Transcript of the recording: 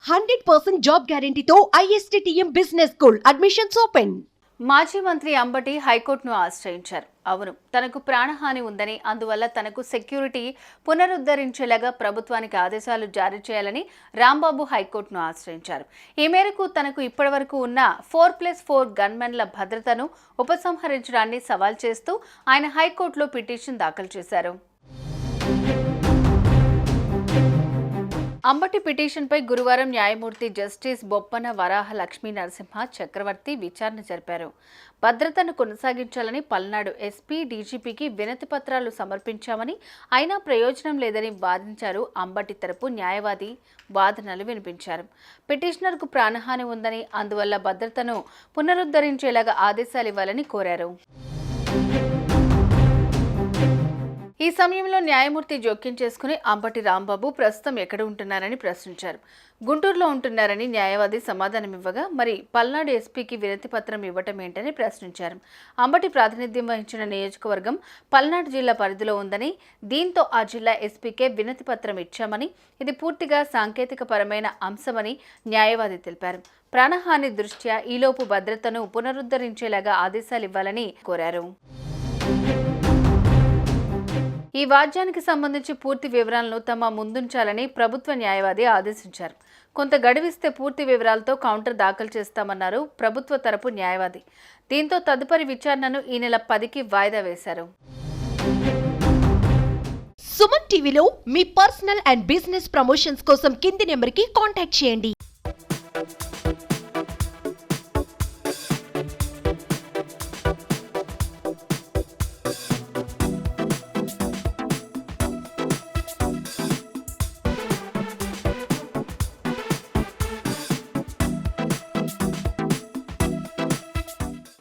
100% job గ్యారంటీతో ISTTM business school admissions open. మాజీ మంత్రి అంబటి హైకోర్టును ఆశ్రయించారు. అవును, తనకు ప్రాణహాని ఉందని, అందువల్ల తనకు సెక్యూరిటీ పునరుద్ధరించేలాగా ప్రభుత్వానికి ఆదేశాలు జారీ చేయాలని రాంబాబు హైకోర్టును ఆశ్రయించారు. ఈ మేరకు తనకు ఇప్పటివరకు ఉన్న 4+4 గన్మెన్ల భద్రతను ఉపసంహరించడాన్ని సవాల్ చేస్తూ ఆయన హైకోర్టులో పిటిషన్ దాఖలు చేశారు. అంబటి పిటిషన్పై గురువారం న్యాయమూర్తి జస్టిస్ బొప్పన వరాహ లక్ష్మీ నరసింహ చక్రవర్తి విచారణ జరిపారు. భద్రతను కొనసాగించాలని పల్నాడు ఎస్పీ డీజీపీకి వినతి పత్రాలు సమర్పించామని, అయినా ప్రయోజనం లేదని వాదించారు. అంబటి తరపు న్యాయవాది వాదనలు వినిపించారు. పిటిషనర్కు ప్రాణహాని ఉందని, అందువల్ల భద్రతను పునరుద్ధరించేలాగా ఆదేశాలు ఇవ్వాలని కోరారు. ఈ సమయంలో న్యాయమూర్తి జోక్యం చేసుకుని అంబటి రాంబాబు ప్రస్తుతం ఎక్కడ ఉంటున్నారని ప్రశ్నించారు. గుంటూరులో ఉంటున్నారని న్యాయవాది సమాధానమివ్వగా, మరి పల్నాడు ఎస్పీకి వినతి పత్రం ఇవ్వటం ఏంటని ప్రశ్నించారు. అంబటి ప్రాతినిధ్యం వహించిన నియోజకవర్గం పల్నాడు జిల్లా పరిధిలో ఉందని, దీంతో ఆ జిల్లా ఎస్పీకే వినతి పత్రం ఇచ్చామని, ఇది పూర్తిగా సాంకేతిక పరమైన అంశమని న్యాయవాది తెలిపారు. ప్రాణహాని దృష్ట్యా ఈలోపు భద్రతను పునరుద్ధరించేలాగా ఆదేశాలు ఇవ్వాలని కోరారు. ఈ వాద్యానికి సంబంధించి పూర్తి వివరాలను తమ ముందుంచాలని ప్రభుత్వ న్యాయవాది ఆదేశించారు. కొంత గడువిస్తే పూర్తి వివరాలతో కౌంటర్ దాఖలు చేస్తామన్నారు ప్రభుత్వ తరపు న్యాయవాది. దీంతో తదుపరి విచారణను ఈ నెల 10కి వాయిదా వేశారు. సుమన్ టీవీలో మీ పర్సనల్ అండ్ బిజినెస్ ప్రమోషన్స్ కోసం కింది నెంబర్కి కాంటాక్ట్ చేయండి.